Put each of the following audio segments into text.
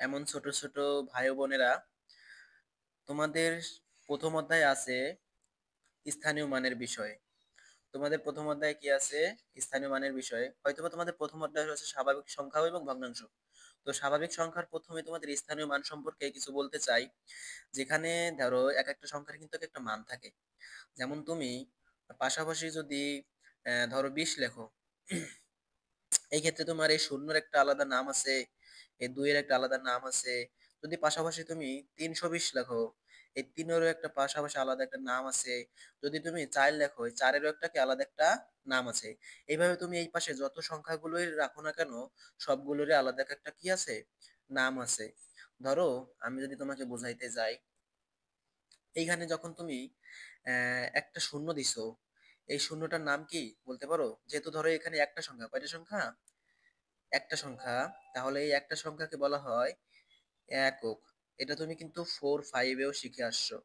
এমন ছোট ছোট ভাই ও বোনেরা, তোমাদের প্রথম অধ্যায় আছে স্থানীয় মানের বিষয়। তোমাদের প্রথম অধ্যায়ে কি আছে? স্থানীয় মানের বিষয়ে। হয়তোবা তোমাদের প্রথম অধ্যায় হচ্ছে স্বাভাবিক সংখ্যা এবং ভগ্নাংশ। তো স্বাভাবিক সংখ্যার প্রথমে তোমাদের স্থানীয় মান সম্পর্কে কিছু বলতে চাই। যেখানে ধরো এক একটা সংখ্যার কিন্তু এক একটা মান থাকে। যেমন তুমি পাশাপাশি যদি ধরো 20 লেখো, এই ক্ষেত্রে তোমার এই শূন্যর একটা আলাদা নাম আছে, এই দুইয়ের একটা আলাদা নাম আছে। যদি পাশাপাশি তুমি 320 লেখো, এই তিনেরও একটা পাশাপাশি আলাদা একটা নাম আছে। যদি তুমি 4 লেখো, এই চারেরও একটা কি আলাদা একটা নাম আছে। এইভাবে তুমি এই পাশে যত সংখ্যাগুলোই রাখো না কেন, সবগুলোরই আলাদা একটা কি আছে, নাম আছে। ধরো আমি যদি তোমাকে বোঝাইতে যাই, এইখানে যখন তুমি একটা শূন্য দিছো, এই শূন্যটার নাম কি বলতে পারো? যেহেতু ধরো এখানে একটা সংখ্যা, কয়টা সংখ্যা? একটা সংখ্যা। তাহলে এই একটা সংখ্যাকে বলা হয় একক। এটা তুমি কিন্তু 4-5-এও শিখে আসছো।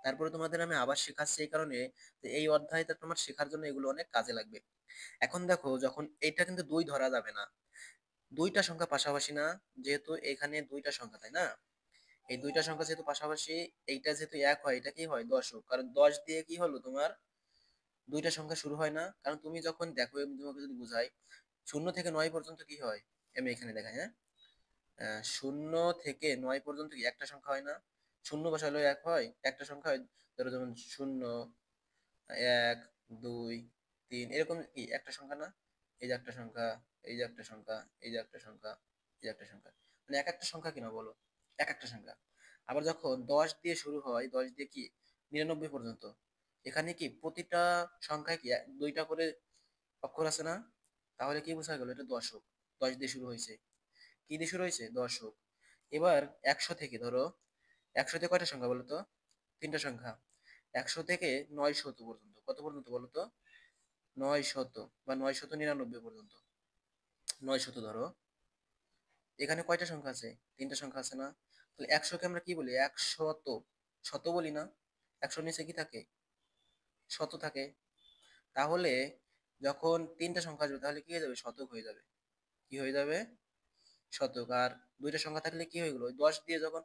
তারপরে তোমাদের আমি আবার শেখাচ্ছি এই কারণে যে এই অধ্যায়টা তোমার শেখার জন্য এগুলো অনেক কাজে লাগবে। এখন দেখো, যখন এটা কিন্তু দুই ধরা যাবে না, দুইটা সংখ্যা পাশাপাশি না, যেহেতু এখানে দুইটা সংখ্যা, তাই না? এই দুইটা সংখ্যা যেহেতু পাশাপাশি, এইটা যেহেতু এক হয়, এটা কি হয়? দশক। কারণ 10 দিয়ে কি হলো তোমার, দুইটা সংখ্যা শুরু হয় না। কারণ তুমি যখন দেখো, আমি তোমাকে যদি বুঝাই, 0 থেকে 9 পর্যন্ত কি হয়, আমি এখানে দেখাই, হ্যাঁ। 0 থেকে 9 পর্যন্ত কি একটা সংখ্যা হয় না? শূন্য বসালে এক হয়, একটা সংখ্যা হয়। ধরো যেমন 0, 1, 2, 3, এরকম কি একটা সংখ্যা না? এই যে একটা সংখ্যা, এই যে একটা সংখ্যা, এই যে একটা সংখ্যা, এই যে একটা সংখ্যা। মানে এক একটা সংখ্যা কিনা বলো, এক একটা সংখ্যা। আবার যখন 10 দিয়ে শুরু হয়, 10 দিয়ে কি 99 পর্যন্ত, এখানে কি প্রতিটা সংখ্যায় কি দুইটা করে অক্ষর আছে না? তাহলে কি বোঝা গেল? এটা দশক। 10 দিয়ে শুরু হয়েছে, কি দিয়ে শুরু হয়েছে? দশক। এবার 100 থেকে ধরো, 100 তে কয়টা সংখ্যা বলো তো? তিনটা সংখ্যা। 100 থেকে 900 পর্যন্ত, কত পর্যন্ত বলো তো? 900 বা 999 পর্যন্ত। 900 ধরো, এখানে কয়টা সংখ্যা আছে? তিনটা সংখ্যা আছে না? তাহলে 100 কে আমরা কি বলি? একশত। শত বলি না? 100 নিচে কি থাকে? শত থাকে। তাহলে যখন তিনটা সংখ্যা আসবে, তাহলে কি হয়ে যাবে? শতক হয়ে যাবে। কি হয়ে যাবে? শতক। আর দুইটা সংখ্যা থাকলে কি হয়ে গেল? ওই 10 দিয়ে যখন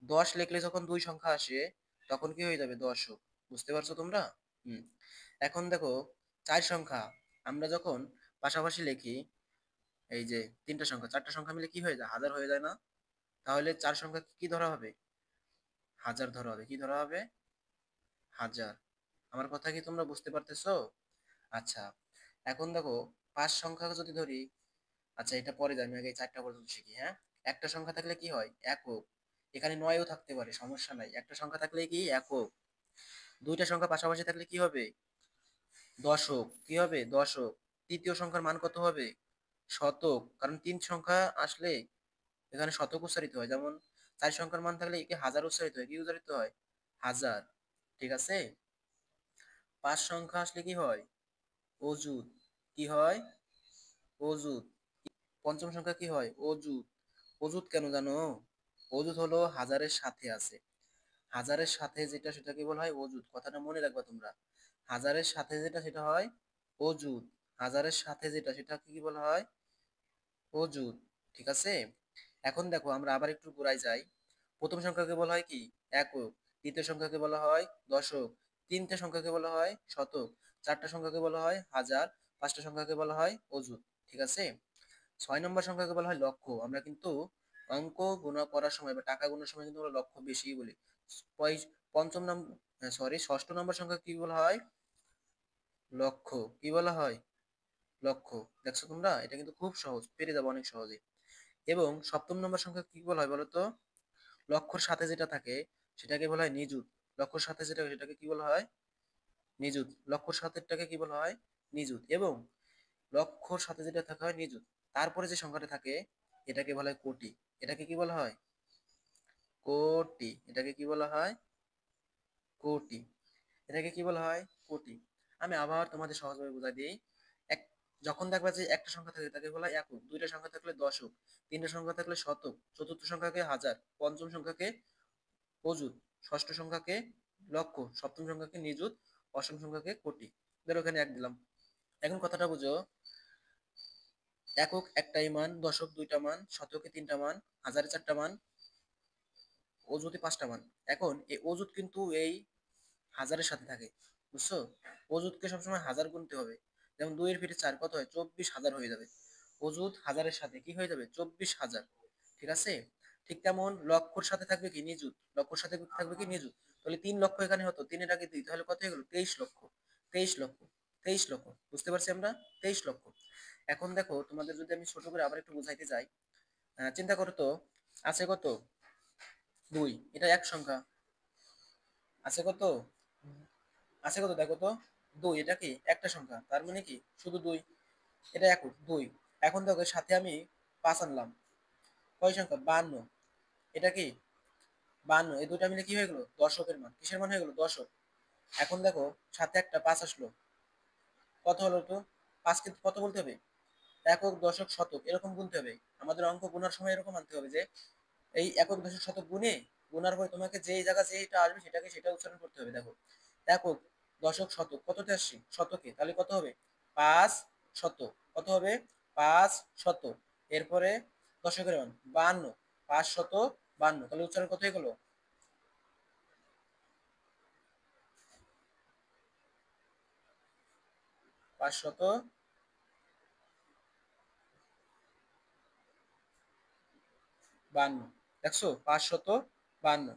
10 লিখলে যখন দুই সংখ্যা আসে, তখন কি হয়ে যাবে? দশক। বুঝতে পারছো তোমরা? হুম। এখন দেখো, চার সংখ্যা আমরা যখন পাশাপাশি লিখি, এই যে তিনটা সংখ্যা, চারটা সংখ্যা মিলে কি হয়ে যায়? হাজার হয়ে যায় না? তাহলে চার সংখ্যা কি ধরা হবে? হাজার ধরা হবে। কি ধরা হবে? হাজার। আমার কথা কি তোমরা বুঝতে পারতেছো? আচ্ছা, এখন দেখো, পাঁচ সংখ্যা যদি ধরি, আচ্ছা এটা পরে যাই, আমি আগে এই চারটা পর্যন্ত শিখি, হ্যাঁ। একটা সংখ্যা থাকলে কি হয়? একক। এখানে নয়ও থাকতে পারে, সমস্যা নাই। একটা সংখ্যা থাকলে কি? একক। দুইটা সংখ্যা পাশাপাশি থাকলে কি হবে? দশক। কি হবে? দশক। তৃতীয় সংখ্যার মান কত হবে? শতক। কারণ তিন সংখ্যা আসলে এখানে শতক উচ্চারিত হয়। যেমন চার সংখ্যার মান থাকলে কি হাজার উচ্চারিত হয়? কি উচ্চারিত হয়? হাজার। ঠিক আছে। পাঁচ সংখ্যা আসলে কি হয়? অযুত। কি হয়? অযুত। পঞ্চম সংখ্যা কি হয়? অযুত। অযুত কেন জানো? অযুত হলো হাজারের সাথে আছে। হাজারের সাথে যেটা, সেটাকে বলা হয় অযুত। কথাটা মনে রাখবা তোমরা। হাজারের সাথে যেটা, সেটা হয় অযুত। হাজারের সাথে যেটা, সেটা কি বলা হয়? অযুত। ঠিক আছে। এখন দেখো, আমরা আবার একটু গোড়ায় যাই। প্রথম সংখ্যাকে বলা হয় কি? একক। দ্বিতীয় সংখ্যাকে বলা হয় দশক। তিনটে সংখ্যাকে বলা হয় শতক। চারটা সংখ্যাকে বলা হয় হাজার। পাঁচটা সংখ্যাকে বলা হয় অযুত। ঠিক আছে। 6 নম্বর সংখ্যাকে বলা হয় লক্ষ। আমরা কিন্তু অঙ্ক গুণা করার সময় বা টাকা গুণার সময় কিন্তু আমরা লক্ষ বেশি বলি। পঞ্চম নম্বর, সরি, ষষ্ঠ নম্বর সংখ্যা কি বলা হয়? লক্ষ। কি বলা হয়? লক্ষ। দেখছো তোমরা, এটা কিন্তু খুব সহজ, পেরে যাবো অনেক সহজে। এবং সপ্তম নম্বর সংখ্যা কি বলা হয় বলো তো? লক্ষর সাথে যেটা থাকে, সেটাকে বলা হয় নিযুত। লক্ষর সাথে যেটা, সেটাকে কি বলা হয়? নিযুত। লক্ষর সাথেটাকে কি বলা হয়? নিযুত। এবং লক্ষর সাথে যেটা থাকা হয় নিযুত, তারপরে যে সংখ্যাটা থাকে, এটাকে বলা হয় কোটি। এটাকে কি বলা হয়? কোটি। এটাকে কি বলা হয়? কোটি। এটাকে কি বলা হয়? কোটি। আমি আবার তোমাদের সহজভাবে বুঝাই দিই। এক, যখন দেখবা যে একটা সংখ্যা থাকে, তাকে বলা হয় একক। দুইটা সংখ্যা থাকলে দশক। তিনটা সংখ্যা থাকলে শতক। চতুর্থ সংখ্যাকে হাজার। পঞ্চম সংখ্যাকে অযুত। ষষ্ঠ সংখ্যাকে লক্ষ। সপ্তম সংখ্যাকে নিযুত। অষ্টম সংখ্যাকে কোটি। ধরো এখানে এক দিলাম। এখন কথাটা বুঝো, একক একটাই মান, দশক দুইটা মান, শতকে তিনটা মান, হাজারে চারটা মান, অযুতে পাঁচটা মান। এখন এই অযুত কিন্তু এই হাজারের সাথে থাকে, বুঝছো? অযুতকে সবসময় হাজার গুনতে হবে। যেমন 2 এর পিঠে 4 কত হয়? 24,000 হয়ে যাবে। অযুত হাজারের সাথে কি হয়ে যাবে? 24,000। ঠিক আছে? ঠিক তেমন লক্ষর সাথে থাকবে কি? নিযুত। লক্ষর সাথে থাকবে কি? নিযুত। তাহলে 3 লক্ষ এখানে হতো, 3-এর আগে 2, তাহলে কত হয়ে গেল? 23 লক্ষ। 23 লক্ষ। 23 লক্ষ। বুঝতে পারছি আমরা? 23 লক্ষ। এখন দেখো, তোমাদের যদি আমি ছোট করে আবার একটু বুঝাইতে যাই, চিন্তা করো তো, আছে কত? 2, এটা এক সংখ্যা। আছে কত? আছে কত দেখো তো? 2, এটা কি একটা সংখ্যা, তার মানে কি শুধু 2, এটা একক 2। এখন দেখো এর সাথে আমি 5 আনলাম, কয় সংখ্যা? 52, এটা কি 52, এই দুটা মিলে কি হয়ে গেল? দশকের মান। কিসের মান হয়ে গেল? দশক। এখন দেখো সাথে একটা 5 আসলো, কত হলো তো? 5 কিন্তু কত বলতে হবে? একক দশক শতক এরকম গুনতে হবে। আমাদের অঙ্ক গুনার সময় এরকম আনতে হবে যে এই একক দশক শতক গুনে, গুনার পরে তোমাকে যেই জায়গা যেটা আসবে সেটাকে সেটা উচ্চারণ করতে হবে। দেখো, একক দশক শতক কততে আসছি? শতকে, তাহলে কত হবে? 5 শত। কত হবে? 5 শত। এরপরে দশকের মান 52, 552, তাহলে উচ্চারণ কত হয়ে গেল? 552। দেখছো? 552।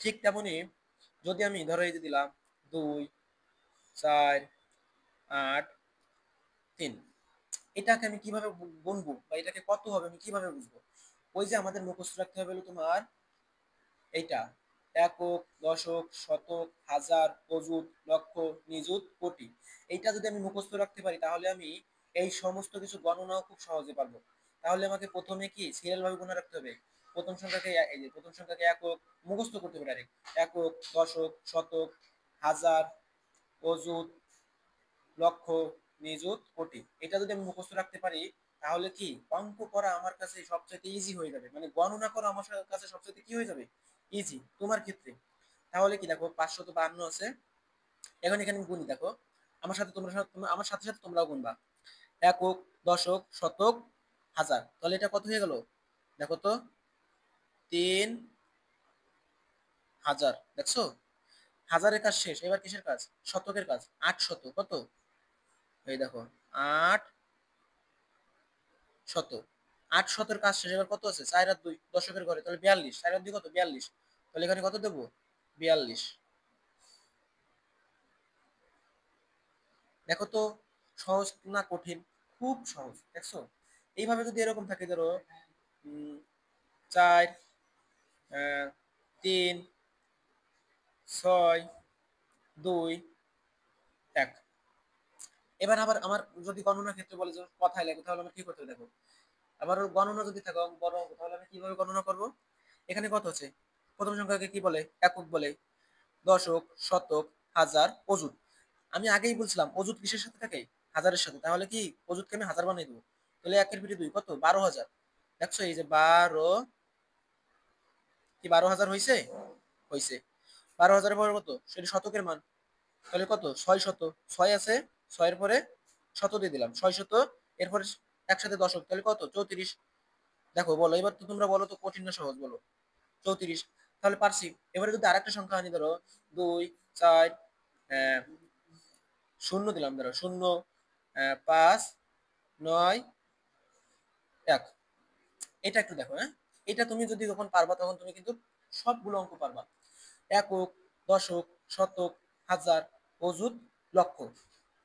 ঠিক তেমনি যদি আমি ধরো এই যে দিলাম 2, 4, 8, 3, এটাকে আমি কিভাবে গুনবো বা এটাকে কত হবে আমি কিভাবে বুঝবো? ওই যে আমাদের মুখস্থ রাখতে হবে হলো তোমার এইটা, একক দশক শতক হাজার অযুত লক্ষ নিযুত কোটি। এইটা যদি আমি মুখস্থ রাখতে পারি তাহলে আমি এই সমস্ত কিছু গণনাও খুব সহজে পারবো। তাহলে আমাকে প্রথমে কি সিরিয়াল ভাবে গুণা রাখতে হবে। প্রথম সংখ্যাকে এই যে প্রথম সংখ্যাকে একক মুখস্থ করতে হবে ডাইরেক্ট, একক দশক শতক হাজার অযুত লক্ষ নিযুত কোটি। এটা যদি আমি মুখস্থ রাখতে পারি তাহলে কি অঙ্ক করা আমার কাছে সবচেয়ে ইজি হয়ে যাবে, মানে গণনা করা আমার কাছে সবচেয়ে কি হয়ে যাবে? ইজি তোমার ক্ষেত্রে। তাহলে কি দেখো 552 আছে, এখন এখানে আমি গুনি দেখো, আমার সাথে আমার সাথে সাথে তোমরাও গুনবা। একক দশক শতক হাজার, তাহলে এটা কত হয়ে গেল? দেখো তো, 3,000। দেখছো? হাজারের কাজ শেষ, এবার কিসের কাজ? শতকের কাজ। 8 শত কত? এই দেখো, 8 শত। 8 শতের কাজ শেষ, এবার কত আছে? 4 আর 2 দশকের ঘরে, তাহলে 42। 4 আর 2 কত? 42। তাহলে এখানে কত দেবো? 42। দেখো তো, সহজ না কঠিন? খুব সহজ। দেখছো? এইভাবে যদি এরকম থাকে ধরো 4, 3, 6, 2, 1, এবার আবার আমার যদি গণনার ক্ষেত্রে বলে যে কথায় লাগে তাহলে আমার কি করতে হবে দেখো। আবার গণনা যদি থাকে বড় অঙ্ক, তাহলে আমি কিভাবে গণনা করব? এখানে কত আছে? প্রথম সংখ্যাকে কি বলে? একক বলে। দশক শতক হাজার অযুত। আমি আগেই বলছিলাম অযুত কিসের সাথে থাকে? হাজারের সাথে। তাহলে কি অযুতকে আমি হাজার বানিয়ে দেবো। তাহলে 1-এর পিঠে 2 কত? 12,000। দেখছো এই যে 12, কি 12,000 হয়েছে? হয়েছে। 12,000-এর পরে কত? সেটা শতকের মান। তাহলে কত? 6 শত। 6 আছে, 6-এর পরে শত দিয়ে দিলাম, 6 শত। এরপরে একসাথে দশক, তাহলে কত? 34। দেখো বলো, এবার তো তোমরা বলো তো কঠিন না সহজ বলো? 34। তাহলে পারছি। এবারে যদি আরেকটা সংখ্যা আনি ধরো 2, 4, শূন্য দিলাম ধরো, 0, 5, 9, 1। এটা একটু দেখো, হ্যাঁ, এটা তুমি যদি যখন পারবা তখন তুমি কিন্তু সবগুলো অঙ্ক পারবা। একক দশক শতক হাজার অযুত লক্ষ।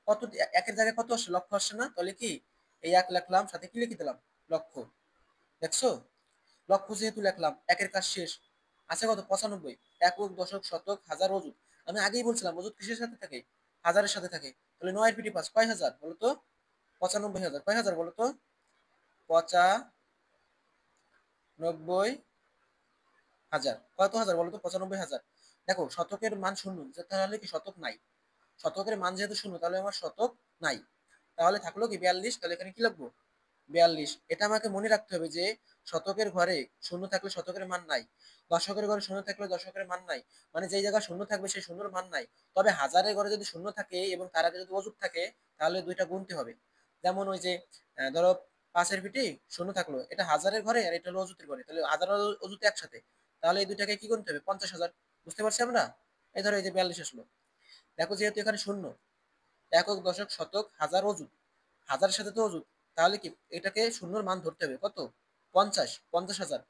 কত? একের জায়গায় কত আসছে? লক্ষ আসছে না? তাহলে কি এই 1 লিখলাম, সাথে কি লিখে দিলাম? লক্ষ। দেখছো? লক্ষ যেহেতু লিখলাম, একের কাজ শেষ। আছে কত? 95। একক দশক শতক হাজার অযুত। আমি আগেই বলছিলাম অযুত কিসের সাথে থাকে? হাজারের সাথে থাকে। তাহলে 9-এর পিঠে 5 কয় হাজার বলো তো? 95,000। কয় হাজার বলো তো? 95,000। কত হাজার বলো তো? 95,000। দেখো শতকের মান শূন্য, তাহলে কি শতক নাই? শতকের মান যেহেতু শূন্য তাহলে আমার শতক নাই। তাহলে থাকলো কি 42। তাহলে এখানে কি লিখবো? 42। এটা আমাকে মনে রাখতে হবে যে শতকের ঘরে শূন্য থাকলে শতকের মান নাই, দশকের ঘরে শূন্য থাকলে দশকের মান নাই। মানে যেই জায়গায় শূন্য থাকবে সেই শূন্যর মান নাই। তবে হাজারের ঘরে যদি শূন্য থাকে এবং তার আগে যদি অযুত থাকে তাহলে দুইটা গুনতে হবে। যেমন ওই যে ধরো 5-এর ফিটে শূন্য থাকলো, এটা হাজারের ঘরে আর এটা হলো অযুতের ঘরে, তাহলে হাজার আর অযুত একসাথে, তাহলে এই দুইটাকে কি করতে হবে? 50,000। বুঝতে পারছি আমরা? এই ধরো এই যে 42 আসলো, দেখো যেহেতু এখানে শূন্য, একক দশক শতক হাজার অযুত, হাজারের সাথে তো অযুত, তাহলে কি এটাকে শূন্যর মান ধরতে হবে কত? 50, 50,000।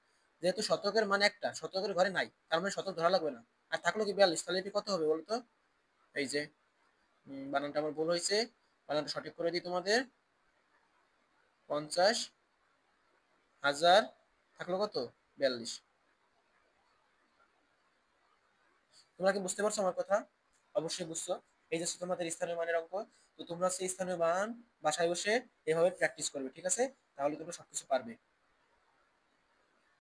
যেহেতু শতকের মান একটা, শতকের ঘরে নাই, তার মানে শতক ধরা লাগবে না। আর থাকলো কি 42, তাহলে এটি কত হবে বলো তো? এই যে বানানটা আমার ভুল হয়েছে, বানানটা সঠিক করে দিই তোমাদের। 50,000 থাকলো কত? 42। তোমরা কি বুঝতে পারছো আমার কথা? অবশ্যই বুঝছো। এই যে তোমাদের স্থানীয় মানের অঙ্ক, তো তোমরা সেই স্থানীয় মান বাসায় বসে এভাবে প্র্যাকটিস করবে, ঠিক আছে? তাহলে তোমরা সবকিছু পারবে।